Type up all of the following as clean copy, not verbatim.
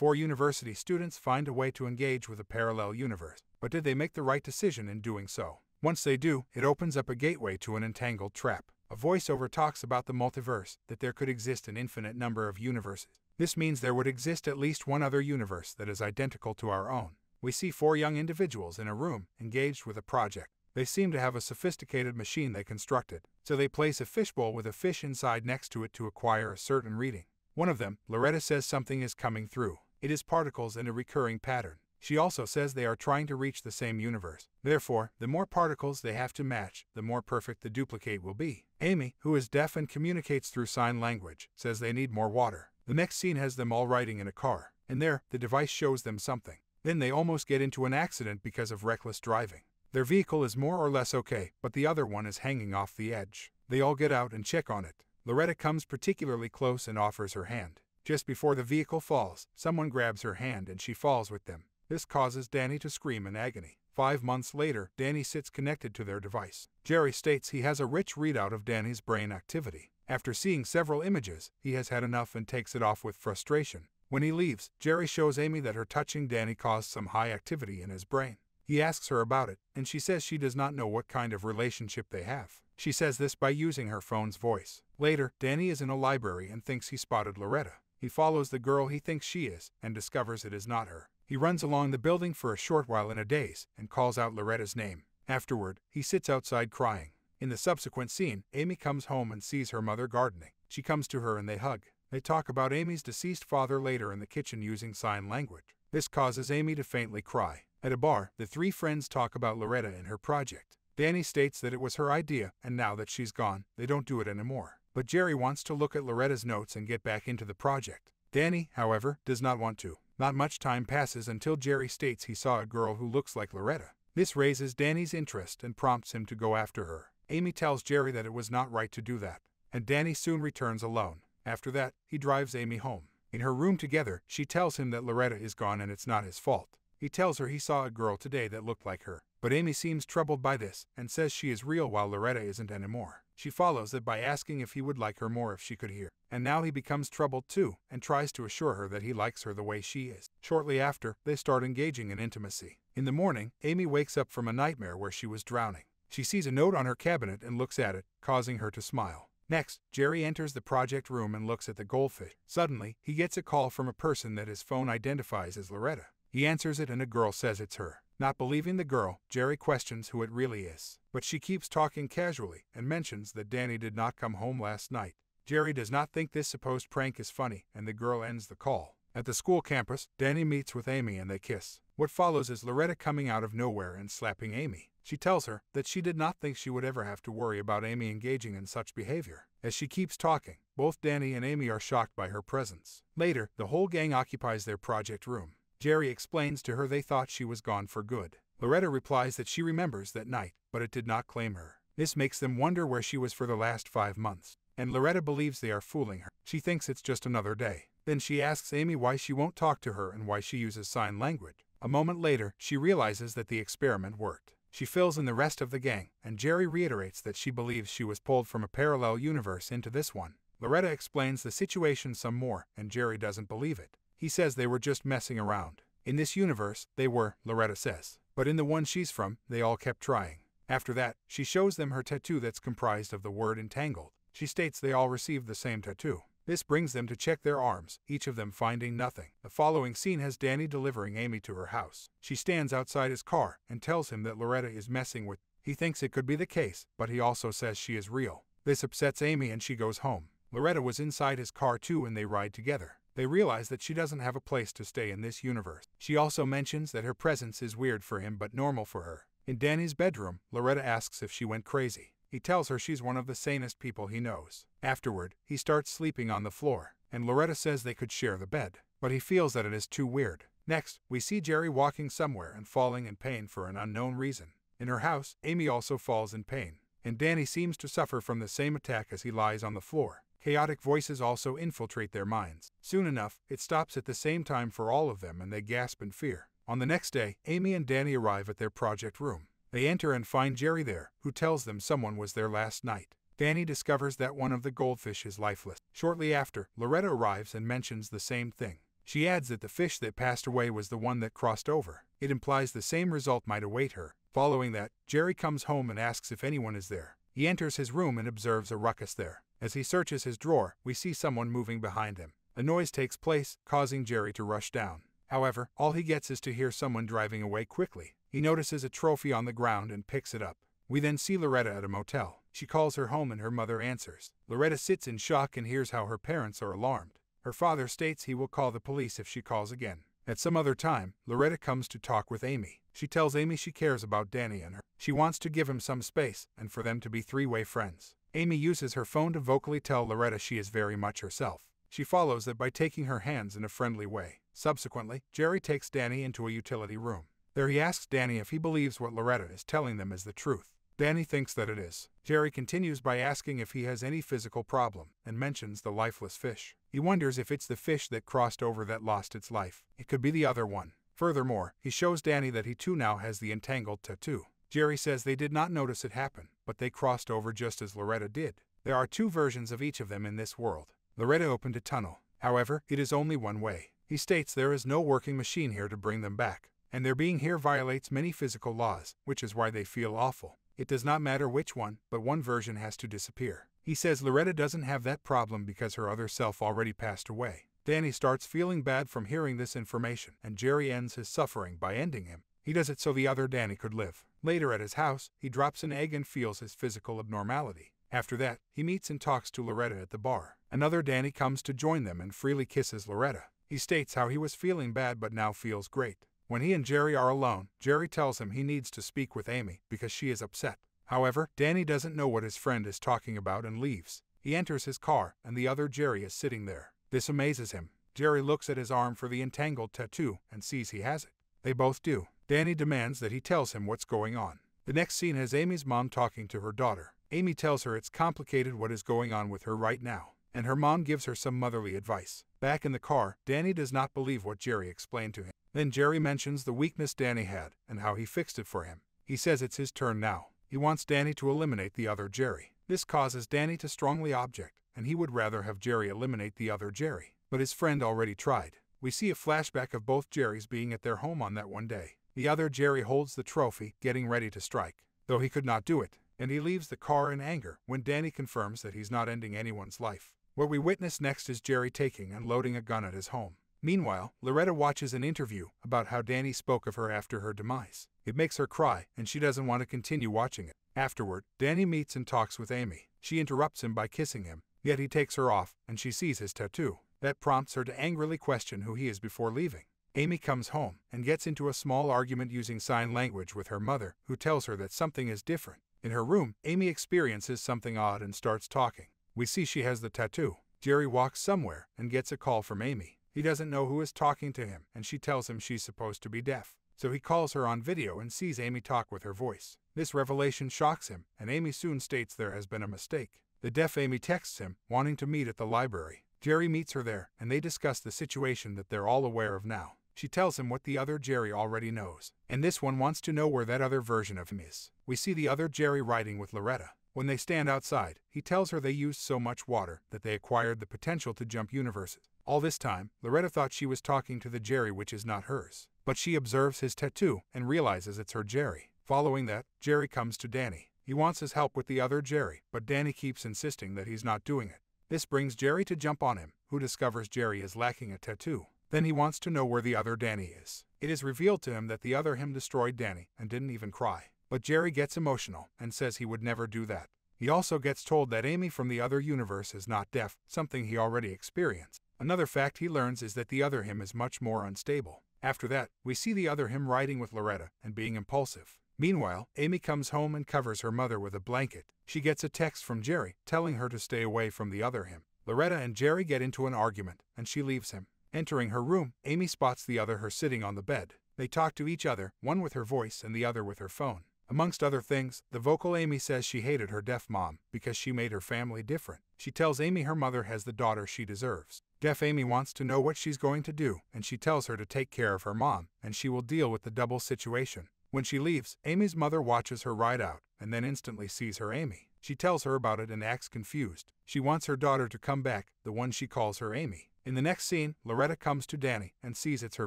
4 university students find a way to engage with a parallel universe. But did they make the right decision in doing so? Once they do, it opens up a gateway to an entangled trap. A voiceover talks about the multiverse, that there could exist an infinite number of universes. This means there would exist at least one other universe that is identical to our own. We see 4 young individuals in a room, engaged with a project. They seem to have a sophisticated machine they constructed, so they place a fishbowl with a fish inside next to it to acquire a certain reading. One of them, Loretta, says something is coming through. It is particles in a recurring pattern. She also says they are trying to reach the same universe. Therefore, the more particles they have to match, the more perfect the duplicate will be. Amy, who is deaf and communicates through sign language, says they need more water. The next scene has them all riding in a car, and there, the device shows them something. Then they almost get into an accident because of reckless driving. Their vehicle is more or less okay, but the other one is hanging off the edge. They all get out and check on it. Loretta comes particularly close and offers her hand. Just before the vehicle falls, someone grabs her hand and she falls with them. This causes Danny to scream in agony. 5 months later, Danny sits connected to their device. Jerry states he has a rich readout of Danny's brain activity. After seeing several images, he has had enough and takes it off with frustration. When he leaves, Jerry shows Amy that her touching Danny caused some high activity in his brain. He asks her about it, and she says she does not know what kind of relationship they have. She says this by using her phone's voice. Later, Danny is in a library and thinks he spotted Loretta. He follows the girl he thinks she is, and discovers it is not her. He runs along the building for a short while in a daze, and calls out Loretta's name. Afterward, he sits outside crying. In the subsequent scene, Amy comes home and sees her mother gardening. She comes to her and they hug. They talk about Amy's deceased father later in the kitchen using sign language. This causes Amy to faintly cry. At a bar, the 3 friends talk about Loretta and her project. Danny states that it was her idea, and now that she's gone, they don't do it anymore. But Jerry wants to look at Loretta's notes and get back into the project. Danny, however, does not want to. Not much time passes until Jerry states he saw a girl who looks like Loretta. This raises Danny's interest and prompts him to go after her. Amy tells Jerry that it was not right to do that, and Danny soon returns alone. After that, he drives Amy home. In her room together, she tells him that Loretta is gone and it's not his fault. He tells her he saw a girl today that looked like her, but Amy seems troubled by this and says she is real while Loretta isn't anymore. She follows it by asking if he would like her more if she could hear. And now he becomes troubled too and tries to assure her that he likes her the way she is. Shortly after, they start engaging in intimacy. In the morning, Amy wakes up from a nightmare where she was drowning. She sees a note on her cabinet and looks at it, causing her to smile. Next, Jerry enters the project room and looks at the goldfish. Suddenly, he gets a call from a person that his phone identifies as Loretta. He answers it and a girl says it's her. Not believing the girl, Jerry questions who it really is. But she keeps talking casually and mentions that Danny did not come home last night. Jerry does not think this supposed prank is funny, and the girl ends the call. At the school campus, Danny meets with Amy and they kiss. What follows is Loretta coming out of nowhere and slapping Amy. She tells her that she did not think she would ever have to worry about Amy engaging in such behavior. As she keeps talking, both Danny and Amy are shocked by her presence. Later, the whole gang occupies their project room. Jerry explains to her they thought she was gone for good. Loretta replies that she remembers that night, but it did not claim her. This makes them wonder where she was for the last 5 months. And Loretta believes they are fooling her. She thinks it's just another day. Then she asks Amy why she won't talk to her and why she uses sign language. A moment later, she realizes that the experiment worked. She fills in the rest of the gang, and Jerry reiterates that she believes she was pulled from a parallel universe into this one. Loretta explains the situation some more, and Jerry doesn't believe it. He says they were just messing around. In this universe, they were, Loretta says. But in the one she's from, they all kept trying. After that, she shows them her tattoo that's comprised of the word entangled. She states they all received the same tattoo. This brings them to check their arms, each of them finding nothing. The following scene has Danny delivering Amy to her house. She stands outside his car and tells him that Loretta is messing with. He thinks it could be the case, but he also says she is real. This upsets Amy and she goes home. Loretta was inside his car too and they ride together. They realize that she doesn't have a place to stay in this universe. She also mentions that her presence is weird for him but normal for her. In Danny's bedroom, Loretta asks if she went crazy. He tells her she's one of the sanest people he knows. Afterward, he starts sleeping on the floor, and Loretta says they could share the bed, but he feels that it is too weird. Next, we see Jerry walking somewhere and falling in pain for an unknown reason. In her house, Amy also falls in pain, and Danny seems to suffer from the same attack as he lies on the floor. Chaotic voices also infiltrate their minds. Soon enough, it stops at the same time for all of them and they gasp in fear. On the next day, Amy and Danny arrive at their project room. They enter and find Jerry there, who tells them someone was there last night. Danny discovers that one of the goldfish is lifeless. Shortly after, Loretta arrives and mentions the same thing. She adds that the fish that passed away was the one that crossed over. It implies the same result might await her. Following that, Jerry comes home and asks if anyone is there. He enters his room and observes a ruckus there. As he searches his drawer, we see someone moving behind him. A noise takes place, causing Jerry to rush down. However, all he gets is to hear someone driving away quickly. He notices a trophy on the ground and picks it up. We then see Loretta at a motel. She calls her home and her mother answers. Loretta sits in shock and hears how her parents are alarmed. Her father states he will call the police if she calls again. At some other time, Loretta comes to talk with Amy. She tells Amy she cares about Danny and her. She wants to give him some space and for them to be three-way friends. Amy uses her phone to vocally tell Loretta she is very much herself. She follows that by taking her hands in a friendly way. Subsequently, Jerry takes Danny into a utility room. There he asks Danny if he believes what Loretta is telling them is the truth. Danny thinks that it is. Jerry continues by asking if he has any physical problem, and mentions the lifeless fish. He wonders if it's the fish that crossed over that lost its life. It could be the other one. Furthermore, he shows Danny that he too now has the entangled tattoo. Jerry says they did not notice it happen, but they crossed over just as Loretta did. There are two versions of each of them in this world. Loretta opened a tunnel. However, it is only one way. He states there is no working machine here to bring them back, and their being here violates many physical laws, which is why they feel awful. It does not matter which one, but one version has to disappear. He says Loretta doesn't have that problem because her other self already passed away. Danny starts feeling bad from hearing this information, and Jerry ends his suffering by ending him. He does it so the other Danny could live. Later at his house, he drops an egg and feels his physical abnormality. After that, he meets and talks to Loretta at the bar. Another Danny comes to join them and freely kisses Loretta. He states how he was feeling bad but now feels great. When he and Jerry are alone, Jerry tells him he needs to speak with Amy because she is upset. However, Danny doesn't know what his friend is talking about and leaves. He enters his car, and the other Jerry is sitting there. This amazes him. Jerry looks at his arm for the entangled tattoo and sees he has it. They both do. Danny demands that he tells him what's going on. The next scene has Amy's mom talking to her daughter. Amy tells her it's complicated what is going on with her right now, and her mom gives her some motherly advice. Back in the car, Danny does not believe what Jerry explained to him. Then Jerry mentions the weakness Danny had and how he fixed it for him. He says it's his turn now. He wants Danny to eliminate the other Jerry. This causes Danny to strongly object, and he would rather have Jerry eliminate the other Jerry. But his friend already tried. We see a flashback of both Jerrys being at their home on that one day. The other Jerry holds the trophy, getting ready to strike, though he could not do it, and he leaves the car in anger when Danny confirms that he's not ending anyone's life. What we witness next is Jerry taking and loading a gun at his home. Meanwhile, Loretta watches an interview about how Danny spoke of her after her demise. It makes her cry, and she doesn't want to continue watching it. Afterward, Danny meets and talks with Amy. She interrupts him by kissing him, yet he takes her off, and she sees his tattoo. That prompts her to angrily question who he is before leaving. Amy comes home and gets into a small argument using sign language with her mother, who tells her that something is different. In her room, Amy experiences something odd and starts talking. We see she has the tattoo. Jerry walks somewhere and gets a call from Amy. He doesn't know who is talking to him, and she tells him she's supposed to be deaf. So he calls her on video and sees Amy talk with her voice. This revelation shocks him, and Amy soon states there has been a mistake. The deaf Amy texts him, wanting to meet at the library. Jerry meets her there, and they discuss the situation that they're all aware of now. She tells him what the other Jerry already knows, and this one wants to know where that other version of him is. We see the other Jerry riding with Loretta. When they stand outside, he tells her they used so much water that they acquired the potential to jump universes. All this time, Loretta thought she was talking to the Jerry which is not hers, but she observes his tattoo and realizes it's her Jerry. Following that, Jerry comes to Danny. He wants his help with the other Jerry, but Danny keeps insisting that he's not doing it. This brings Jerry to jump on him, who discovers Jerry is lacking a tattoo. Then he wants to know where the other Danny is. It is revealed to him that the other him destroyed Danny and didn't even cry. But Jerry gets emotional and says he would never do that. He also gets told that Amy from the other universe is not deaf, something he already experienced. Another fact he learns is that the other him is much more unstable. After that, we see the other him riding with Loretta and being impulsive. Meanwhile, Amy comes home and covers her mother with a blanket. She gets a text from Jerry telling her to stay away from the other him. Loretta and Jerry get into an argument, and she leaves him. Entering her room, Amy spots the other her sitting on the bed. They talk to each other, one with her voice and the other with her phone. Amongst other things, the vocal Amy says she hated her deaf mom because she made her family different. She tells Amy her mother has the daughter she deserves. Deaf Amy wants to know what she's going to do, and she tells her to take care of her mom, and she will deal with the double situation. When she leaves, Amy's mother watches her ride out, and then instantly sees her Amy. She tells her about it and acts confused. She wants her daughter to come back, the one she calls her Amy. In the next scene, Loretta comes to Danny and sees it's her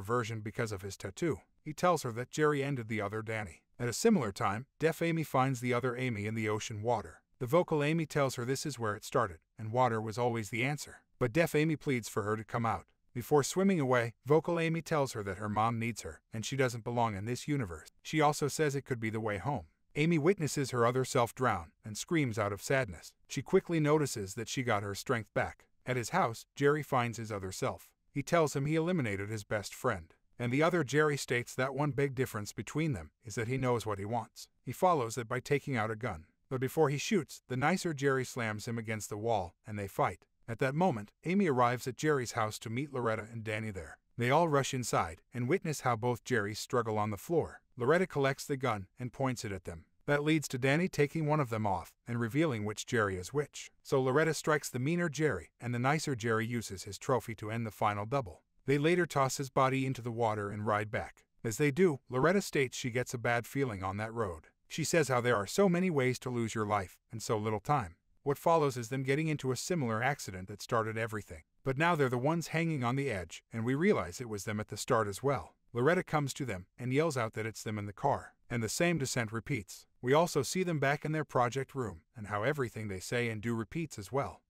version because of his tattoo. He tells her that Jerry ended the other Danny. At a similar time, deaf Amy finds the other Amy in the ocean water. The vocal Amy tells her this is where it started, and water was always the answer. But deaf Amy pleads for her to come out. Before swimming away, vocal Amy tells her that her mom needs her, and she doesn't belong in this universe. She also says it could be the way home. Amy witnesses her other self drown and screams out of sadness. She quickly notices that she got her strength back. At his house, Jerry finds his other self. He tells him he eliminated his best friend. And the other Jerry states that one big difference between them is that he knows what he wants. He follows it by taking out a gun. But before he shoots, the nicer Jerry slams him against the wall, and they fight. At that moment, Amy arrives at Jerry's house to meet Loretta and Danny there. They all rush inside and witness how both Jerrys struggle on the floor. Loretta collects the gun and points it at them. That leads to Danny taking one of them off and revealing which Jerry is which. So Loretta strikes the meaner Jerry, and the nicer Jerry uses his trophy to end the final double. They later toss his body into the water and ride back. As they do, Loretta states she gets a bad feeling on that road. She says how there are so many ways to lose your life and so little time. What follows is them getting into a similar accident that started everything. But now they're the ones hanging on the edge, and we realize it was them at the start as well. Loretta comes to them and yells out that it's them in the car, and the same descent repeats. We also see them back in their project room, and how everything they say and do repeats as well.